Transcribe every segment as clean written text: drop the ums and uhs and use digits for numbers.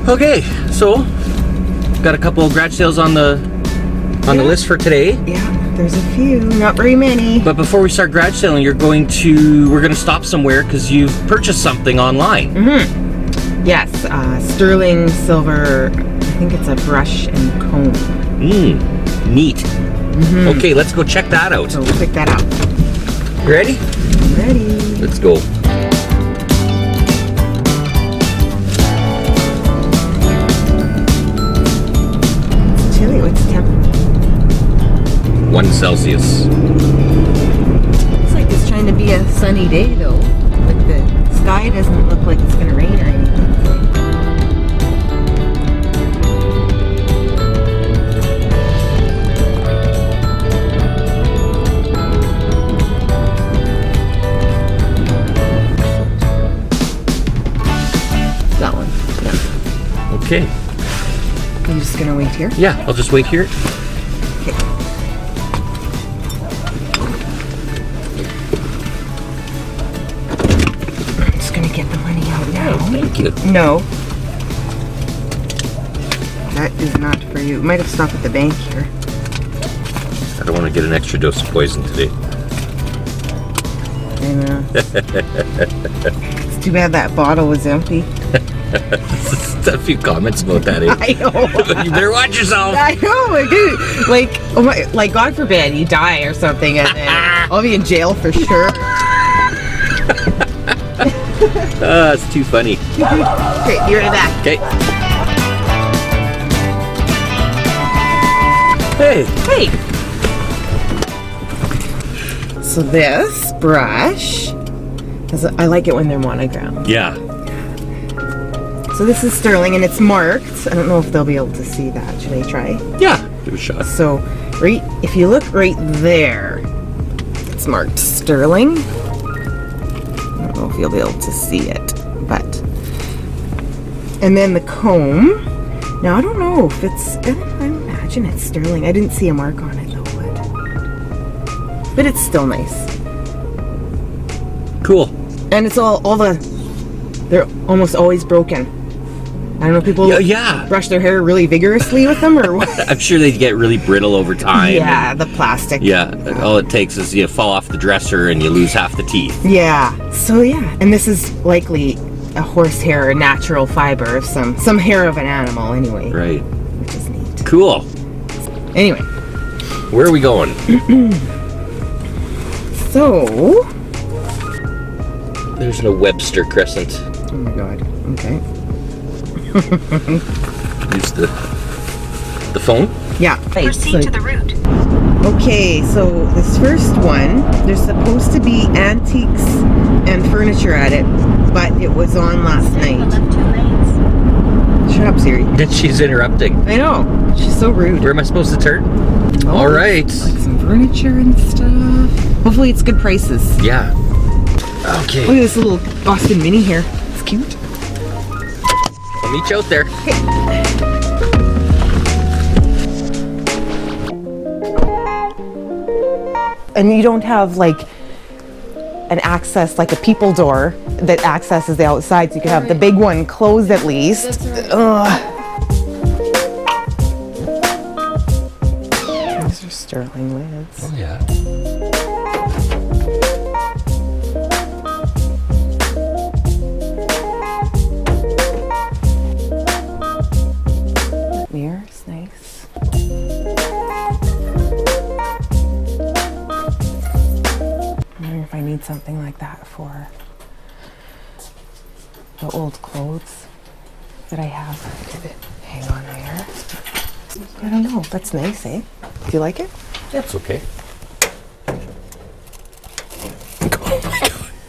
Okay, so got a couple of garage sales on the list for today. Yeah, there's a few, not very many. But before we start garage selling, we're gonna stop somewhere because you've purchased something online. Mm-hmm. Yes, sterling silver. I think it's a brush and comb. Neat. Mm-hmm. Okay, let's go check that out. So we'll pick that out. Ready? Ready. Let's go. It's chilly. What's the temp? 1 Celsius. Looks like it's trying to be a sunny day though. Like the sky doesn't look like it's gonna rain or anything. That one. Yeah. Okay. Are you just gonna wait here? Yeah, I'll just wait here. Okay. I'm just gonna get the money out now. Thank you. No. That is not for you. Might have stopped at the bank here. I don't want to get an extra dose of poison today. I know. It's too bad that bottle was empty. A few comments about that. Eh? I know. You better watch yourself. I know. Like, oh my, like God forbid you die or something, and then I'll be in jail for sure. It's too funny. Okay, you're back. Okay. Hey. Hey. So this brush, I like it when they're monogrammed. Yeah. So this is sterling and it's marked. I don't know if they'll be able to see that. Should I try? Yeah. Give it a shot. So, right, if you look right there, it's marked sterling. I don't know if you'll be able to see it, but. And then the comb. Now I don't know if it's. I imagine it's sterling. I didn't see a mark on it though, but it's still nice. Cool. And it's they're almost always broken. I don't know if people brush their hair really vigorously with them or what. I'm sure they get really brittle over time. Yeah, the plastic. Yeah, all it takes is you fall off the dresser and you lose half the teeth. Yeah, so yeah, and this is likely a horsehair, a natural fiber of some hair of an animal anyway. Right. Which is neat. Cool. Anyway. Where are we going? So. There's no Webster Crescent. Oh my god. Okay. Use the phone? Yeah. Proceed to the route. Okay, so this first one, there's supposed to be antiques and furniture at it, but it was on last night. Shut up, Siri. She's interrupting. I know. She's so rude. Where am I supposed to turn? Oh, all right. Like some furniture and stuff. Hopefully it's good prices. Yeah. Okay. Look at this little Boston Mini here. It's cute. I'll meet you out there. Okay. And you don't have like an access, like a people door that accesses the outside, so you can have the big one closed at least. Ugh. These are sterling lids. Oh yeah. Mirrors, nice. I'm wondering if I need something like that for the old clothes that I have. Hang on there. I don't know. That's nice, eh? Do you like it? That's okay. Oh my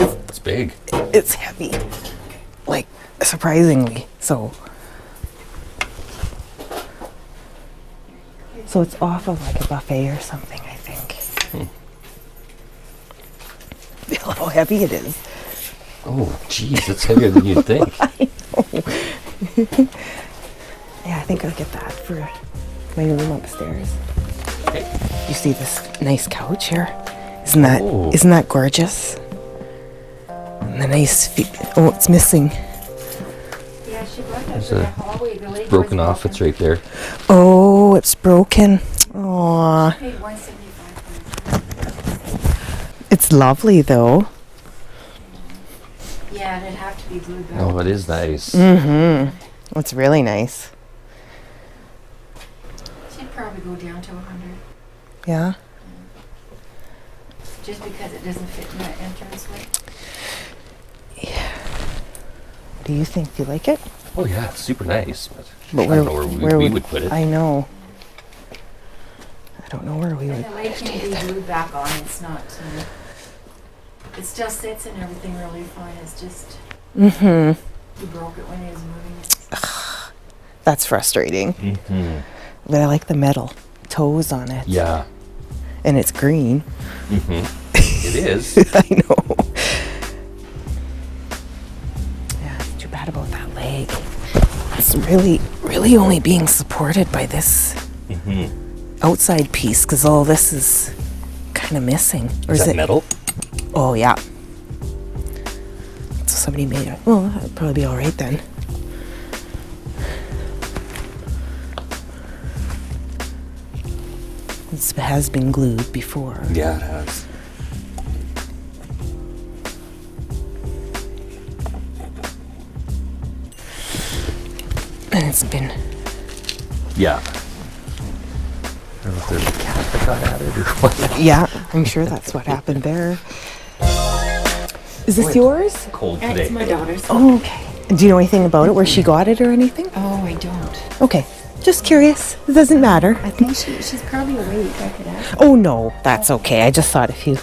god. It's big. It's heavy. Like, surprisingly. So it's off of like a buffet or something, I think. Feel how heavy it is. Oh, geez, it's heavier than you'd think. I know. Yeah, I think I'll get that for my room upstairs. Okay. You see this nice couch here? Isn't that gorgeous? And the nice feet. Oh, it's missing. Yeah, she There's a broken off. It's right there. Oh, it's broken. Aww. It's lovely though. Yeah, and it'd have to be glued back. Oh, it is nice. Mm-hmm. It's really nice. She'd probably go down to 100. Yeah. Just because it doesn't fit in that entranceway. Yeah. What do you think? Do you like it? Oh yeah, it's super nice. But I don't know where we would put it. I know. I don't know where we And would the leg can be glued back on. It's not. It still sits and everything really fine. It's just. Mm-hmm. He broke it when he was moving it. That's frustrating. Mm-hmm. But I like the metal toes on it. Yeah. And it's green. Mm-hmm. It is. I know. Yeah, it's too bad about that leg. It's really only being supported by this outside piece because all this is kind of missing. Or Is that metal? Oh, yeah. So somebody made it. Well, that'd probably be all right then. This has been glued before. Yeah, it has. And it's been... Yeah. I don't know if there's a cat that got at it or what. Yeah, I'm sure that's what happened there. Is this yours? Cold today. It's my daughter's. Oh, okay. Do you know anything about it, where she got it or anything? Oh, I don't. Okay. Just curious. It doesn't matter. I think she's probably awake. I could ask. Oh, no. That's okay. I just thought if you...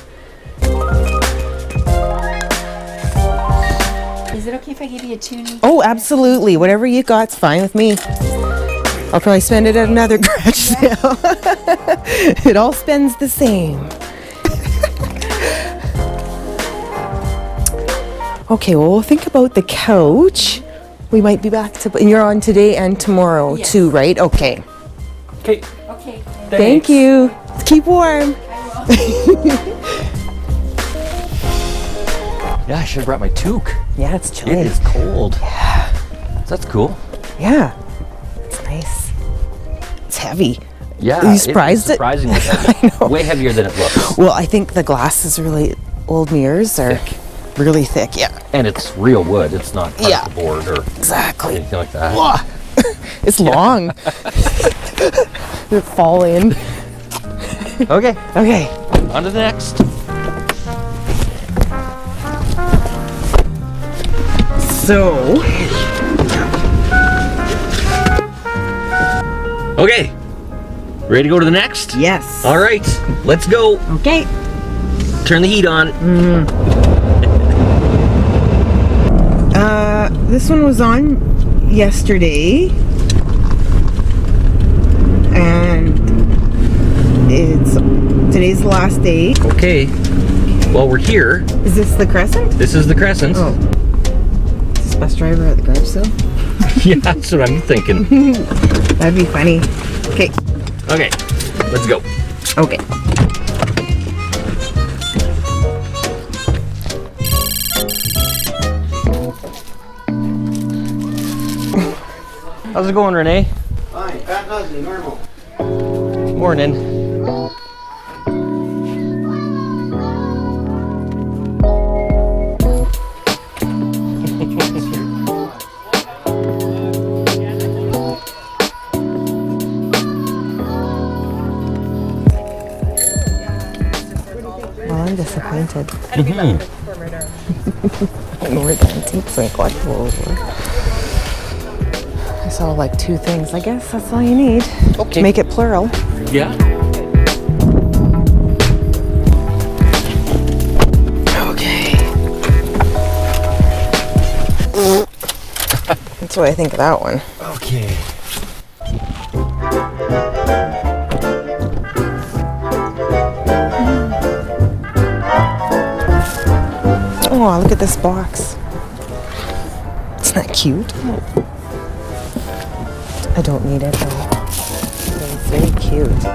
Is it okay if I give you a tuning? Oh, absolutely. Whatever you got's fine with me. I'll probably spend it at another garage sale. It all spends the same. Okay, well, we'll think about the couch. We might be back to... And you're on today and tomorrow too, right? Okay. Okay. Okay. Thank you. Keep warm. Yeah, I should have brought my toque. Yeah, it's chilly. It is cold. Yeah. That's cool. Yeah. It's nice. It's heavy. Yeah. Are you surprised? It's surprisingly heavy. I know. Way heavier than it looks. Well, I think the glass is really... Old mirrors are really thick, yeah. And it's real wood. It's not Yeah. board or Exactly. anything like that. It's long. It'll fall in. Okay. Okay. On to the next. So... Okay. Ready to go to the next? Yes. All right. Let's go. Okay. Turn the heat on. This one was on yesterday. And today's the last day. Okay. Well, we're here. Is this the Crescent? This is the Crescent. Oh. Is this bus driver at the garage sale? Yeah, that's what I'm thinking. That'd be funny. Okay. Okay. Let's go. Okay. How's it going, Renee? Fine, fat ugly, normal. Morning. Well, I'm disappointed. I don't know where the antiques and collectibles were. I saw like 2 things. I guess that's all you need to make it plural. Yeah. Okay. That's what I think of that one. Okay. Oh, look at this box. Isn't that cute? I don't need it though. It's very cute.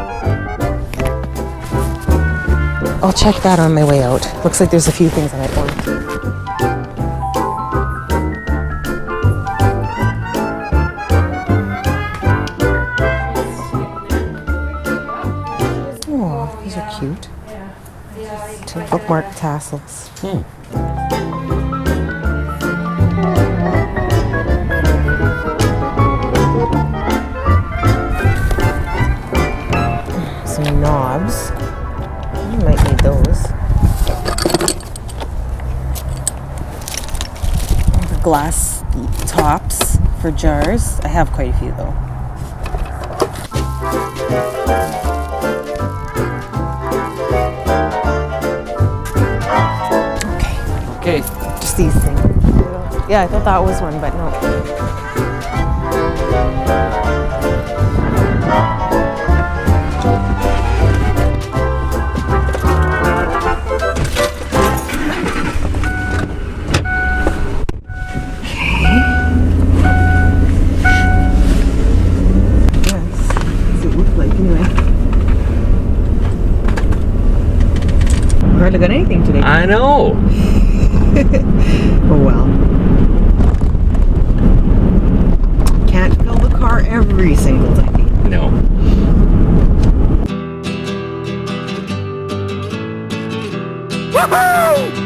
I'll check that on my way out. Looks like there's a few things I might want. These are cute. Two bookmark tassels. Some knobs. You might need those. The glass tops for jars. I have quite a few though. Okay. Just these things. Yeah, I thought that was one, but no. Hardly got anything today. I know. Oh well. Can't fill the car every single day. No. Woohoo!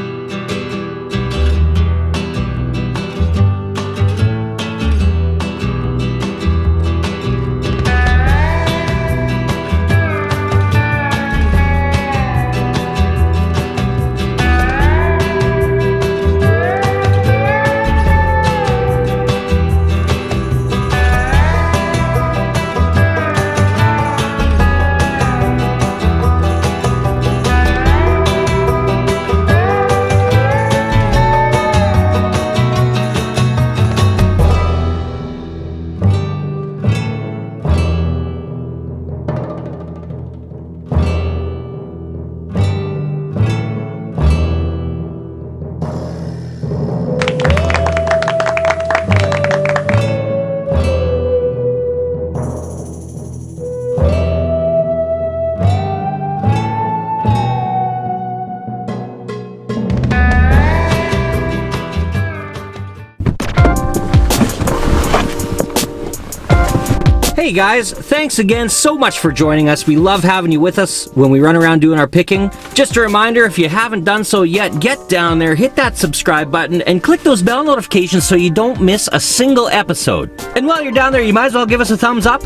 Hey guys, thanks again so much for joining us. We love having you with us when we run around doing our picking. Just a reminder, if you haven't done so yet, get down there, hit that subscribe button, and click those bell notifications so you don't miss a single episode. And while you're down there, you might as well give us a thumbs up,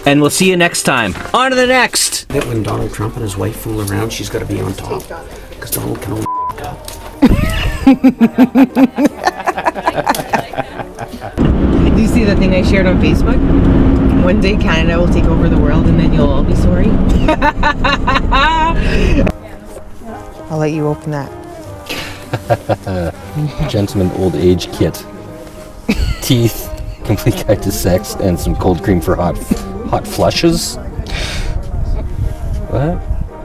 and we'll see you next time. On to the next! That when Donald Trump and his wife fool around, she's got to be on top. Because Donald can only up. Do you see the thing I shared on Facebook? One day Canada will take over the world and then you'll all be sorry. I'll let you open that. Gentleman old age kit. Teeth, complete guide to sex, and some cold cream for hot flushes. What?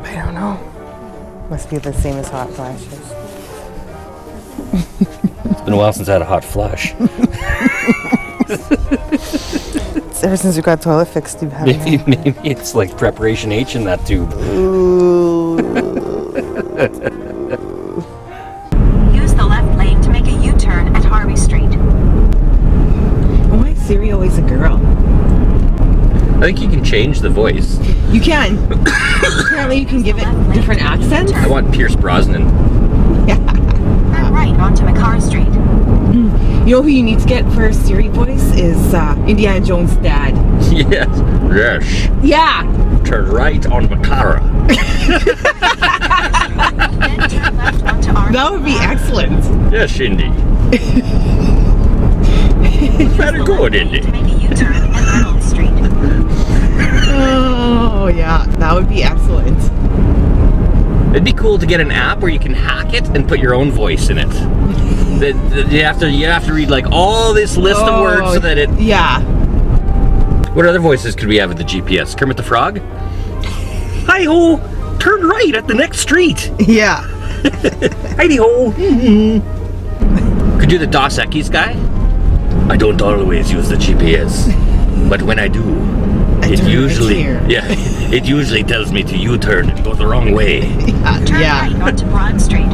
I don't know. Must be the same as hot flashes. It's been a while since I had a hot flush. Ever since you got toilet fixed, you haven't. Maybe it's like preparation H in that tube. Ooh. Use the left lane to make a U-turn at Harvey Street. Why is Siri always a girl? I think you can change the voice. You can. Apparently you can give it different accents. I want Pierce Brosnan. Yeah. Turn right onto McCarr Street. You know who you need to get for Siri voice is Indiana Jones' dad. Yes. Yes. Yeah. Turn right on Macara. Then turn left onto Arnold. That would be excellent. Yes, Indy. Better go, Indy. To make a U-turn at Arnold Street. Oh yeah, that would be excellent. It'd be cool to get an app where you can hack it and put your own voice in it. You have to read like all this list of words so that it. Yeah. What other voices could we have at the GPS? Kermit the Frog? Hi ho! Turn right at the next street. Yeah. Heidi ho! Could do the Dos Equis guy. I don't always use the GPS, but when I do, it usually tells me to U-turn and go the wrong way. Turn Yeah. right onto Broad Street.